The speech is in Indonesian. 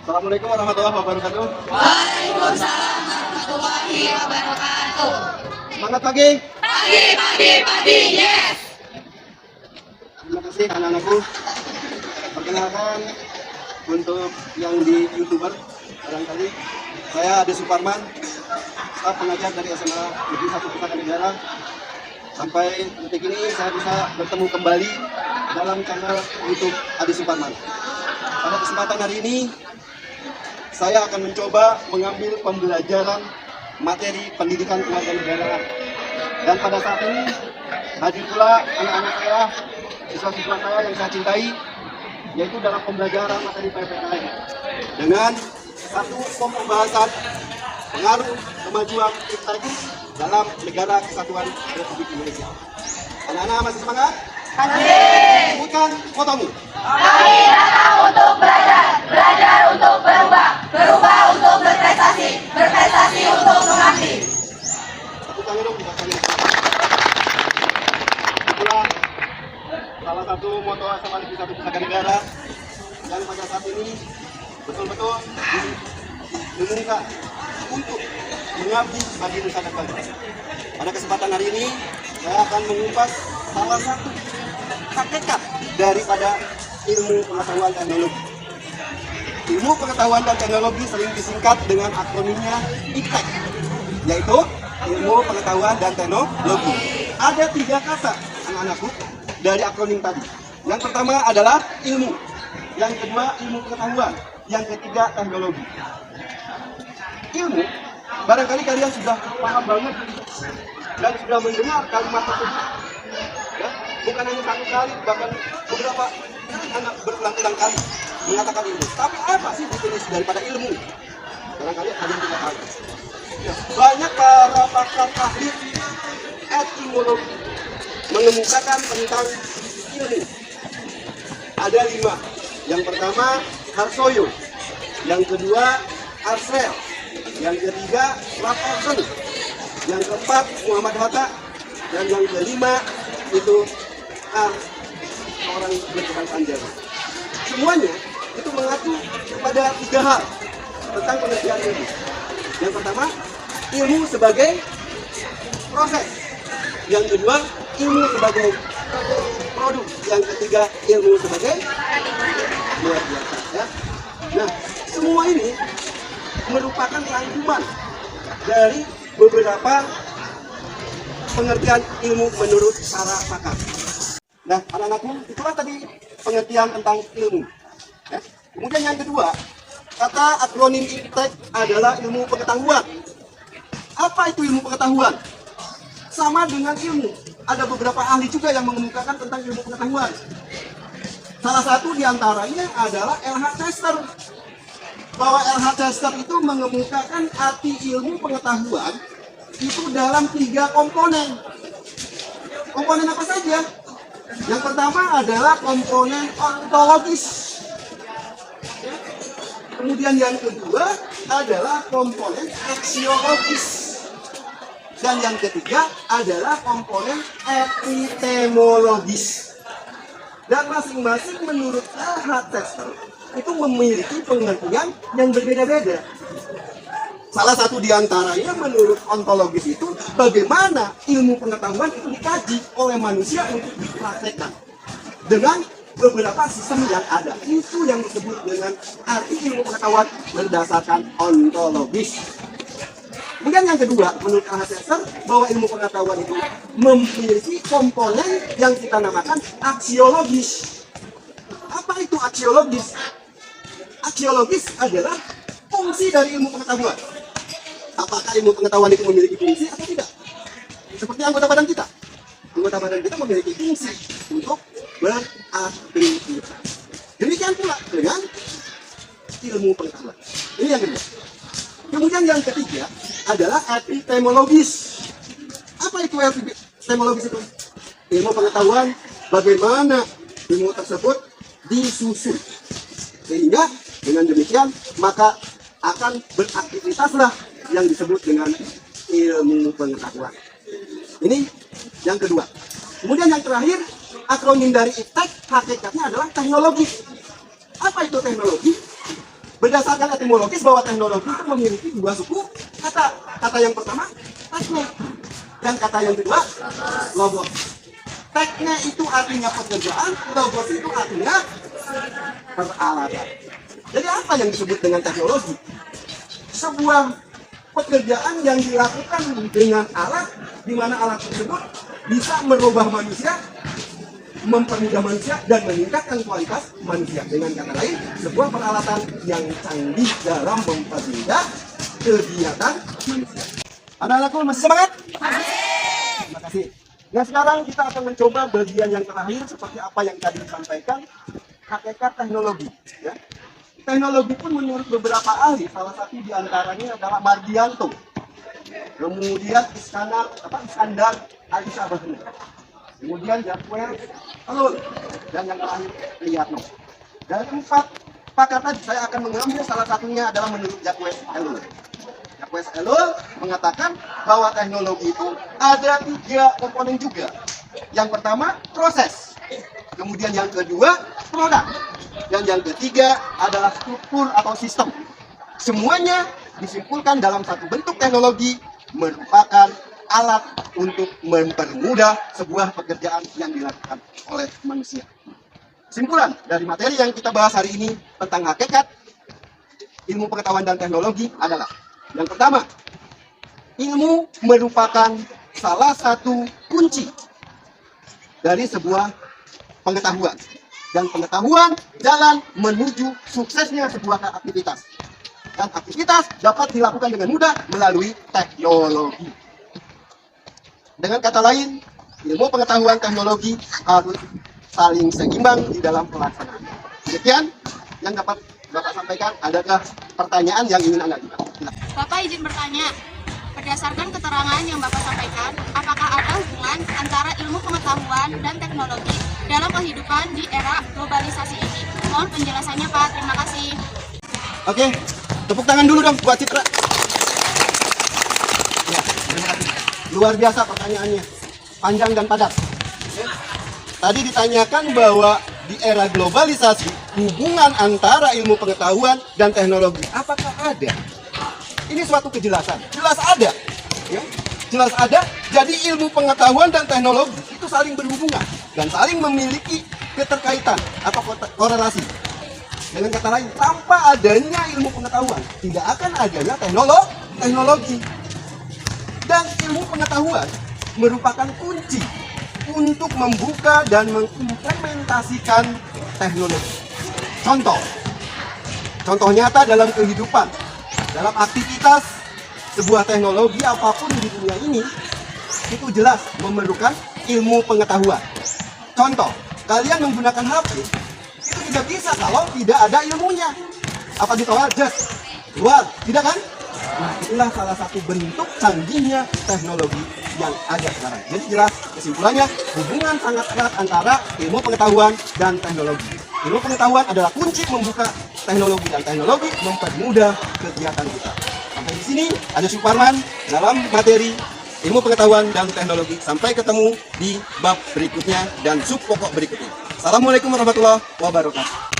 Assalamualaikum warahmatullahi wabarakatuh. Waalaikumsalam warahmatullahi wabarakatuh. Semangat pagi. Pagi, pagi, pagi, yes. Terima kasih anak-anakku. Perkenalkan untuk yang di YouTuber barangkali, saya Ade Suparman, staf pengajar dari SMA Negeri 1 Pusaka Negara. Sampai detik ini saya bisa bertemu kembali dalam channel YouTube Ade Suparman. Pada kesempatan hari ini saya akan mencoba mengambil pembelajaran materi pendidikan kewarganegaraan. Dan pada saat ini hadir pula anak-anak saya, siswa-siswa saya yang saya cintai, yaitu dalam pembelajaran materi PPKN dengan satu pembahasan pengaruh kemajuan kita dalam negara kesatuan Republik Indonesia. Anak-anak masih semangat? Sebutkan fotomu. Kami datang untuk belajar, belajar untuk berubah, berubah untuk berprestasi, berprestasi untuk mengabdi. Tepuk tangan dong, tepuk tangan. Itulah salah satu moto SMA Negeri 1 Pusaka Negara yang pada saat ini betul-betul diumumkan untuk mengabdi bagi nusa dan bangsa. Pada kesempatan hari ini saya akan mengupas salah satu hakikat daripada ilmu pengetahuan teknologi. Ilmu pengetahuan dan teknologi sering disingkat dengan akronimnya IPTEK, yaitu ilmu pengetahuan dan teknologi. Ada 3 kata anak-anakku dari akronim tadi. Yang pertama adalah ilmu, yang kedua ilmu pengetahuan, yang ketiga teknologi. Ilmu, barangkali kalian sudah paham banget dan sudah mendengar kalimat tersebut. Ya, bukan hanya satu kali, bahkan beberapa anak berulang-ulang kali mengatakan ilmu. Tapi apa sih definisi daripada ilmu? Barangkali kalian tidak tahu. Ya, banyak para pakar ahli etimologi mengemukakan tentang ilmu. Ada 5. Yang pertama Harsoyo, yang kedua Arsel, yang ketiga Laforsen, yang keempat Muhammad Hatta, dan yang kelima itu orang berkebangsaan Jawa. Semuanya itu mengacu kepada 3 hal tentang pengertian ilmu. Yang pertama, ilmu sebagai proses. Yang kedua, ilmu sebagai produk. Yang ketiga, ilmu sebagai luar biasa. Ya. Nah, semua ini merupakan rangkuman dari beberapa pengertian ilmu menurut para pakar. Nah, anak-anakku, itulah tadi pengertian tentang ilmu. Ya. Kemudian yang kedua, kata akronim IPTEK adalah ilmu pengetahuan. Apa itu ilmu pengetahuan? Sama dengan ilmu. Ada beberapa ahli juga yang mengemukakan tentang ilmu pengetahuan. Salah satu diantaranya adalah LH Chester. Bahwa LH Chester itu mengemukakan arti ilmu pengetahuan itu dalam 3 komponen. Komponen apa saja? Yang pertama adalah komponen ontologis. Kemudian yang kedua adalah komponen aksiologis. Dan yang ketiga adalah komponen epistemologis. Dan masing-masing menurut LH Chester itu memiliki pengertian yang berbeda-beda. Salah satu diantaranya menurut ontologis itu bagaimana ilmu pengetahuan itu dikaji oleh manusia untuk dipraktekkan dengan beberapa sistem yang ada. Itu yang disebut dengan arti ilmu pengetahuan berdasarkan ontologis. Kemudian yang kedua, menurut Chester, bahwa ilmu pengetahuan itu memiliki komponen yang kita namakan aksiologis. Apa itu aksiologis? Aksiologis adalah fungsi dari ilmu pengetahuan. Apakah ilmu pengetahuan itu memiliki fungsi atau tidak? Seperti anggota badan kita. Anggota badan kita memiliki fungsi untuk beraktivitas. Demikian pula dengan ilmu pengetahuan. Ini yang kedua. Kemudian yang ketiga adalah epistemologis. Apa itu epistemologis itu? Ilmu pengetahuan bagaimana ilmu tersebut disusun. Sehingga dengan demikian maka akan beraktivitaslah yang disebut dengan ilmu pengetahuan. Ini yang kedua. Kemudian yang terakhir, akronim dari IPTEK hakikatnya adalah teknologi. Apa itu teknologi? Berdasarkan etimologis bahwa teknologi itu memiliki dua suku kata. Kata yang pertama, teknik. Dan kata yang kedua, logos. Teknik itu artinya pekerjaan, logos itu artinya peralatan. Jadi apa yang disebut dengan teknologi? Sebuah pekerjaan yang dilakukan dengan alat, di mana alat tersebut bisa merubah manusia, mempermudah manusia, dan meningkatkan kualitas manusia. Dengan kata lain, sebuah peralatan yang canggih dalam mempermudah kegiatan manusia. Anak-anakku masih semangat? Terima kasih. Nah, sekarang kita akan mencoba bagian yang terakhir seperti apa yang tadi disampaikan, hakikat teknologi. Ya. Teknologi pun menurut beberapa ahli, salah satu diantaranya adalah Mardianto, kemudian Iskandar Ali Sabahni, kemudian Jacques Ellul, dan yang terakhir Priyatno. Dari empat pakar tadi, saya akan mengambil salah satunya adalah menurut Jacques Ellul. Jacques Ellul mengatakan bahwa teknologi itu ada 3 komponen juga. Yang pertama, proses. Kemudian yang kedua, produk. Dan yang ketiga adalah struktur atau sistem. Semuanya disimpulkan dalam satu bentuk teknologi merupakan alat untuk mempermudah sebuah pekerjaan yang dilakukan oleh manusia. Kesimpulan dari materi yang kita bahas hari ini tentang hakikat ilmu pengetahuan dan teknologi adalah: yang pertama, ilmu merupakan salah satu kunci dari sebuah pengetahuan. Dan pengetahuan jalan menuju suksesnya sebuah aktivitas. Dan aktivitas dapat dilakukan dengan mudah melalui teknologi. Dengan kata lain, ilmu pengetahuan teknologi harus saling seimbang di dalam pelaksanaan. Demikian yang dapat Bapak sampaikan. Adakah pertanyaan yang ingin Anda ajukan? Bapak izin bertanya, berdasarkan keterangan yang Bapak sampaikan, apakah ada hubungan antara ilmu pengetahuan dan teknologi dalam kehidupan di era globalisasi ini? Mohon penjelasannya, Pak. Terima kasih. Oke, tepuk tangan dulu dong buat Citra. Ya, terima kasih. Luar biasa pertanyaannya, panjang dan padat. Oke. Tadi ditanyakan bahwa di era globalisasi, hubungan antara ilmu pengetahuan dan teknologi, apakah ada? Ini suatu kejelasan. Jelas ada. Ya? Jelas ada. Jadi ilmu pengetahuan dan teknologi itu saling berhubungan dan saling memiliki keterkaitan atau korelasi. Dengan kata lain, tanpa adanya ilmu pengetahuan, tidak akan adanya teknologi. Dan ilmu pengetahuan merupakan kunci untuk membuka dan mengimplementasikan teknologi. Contoh nyata dalam kehidupan, dalam aktivitas sebuah teknologi apapun di dunia ini, itu jelas memerlukan ilmu pengetahuan. Contoh, kalian menggunakan HP, itu tidak bisa kalau tidak ada ilmunya. Apa ditolak? Just keluar, tidak kan? Nah, itulah salah satu bentuk canggihnya teknologi yang ada sekarang. Jadi jelas kesimpulannya, hubungan sangat erat antara ilmu pengetahuan dan teknologi. Ilmu pengetahuan adalah kunci membuka teknologi, dan teknologi mempermudah kegiatan kita. Sampai di sini ada Suparman dalam materi ilmu pengetahuan dan teknologi. Sampai ketemu di bab berikutnya dan sub pokok berikutnya. Assalamualaikum warahmatullahi wabarakatuh.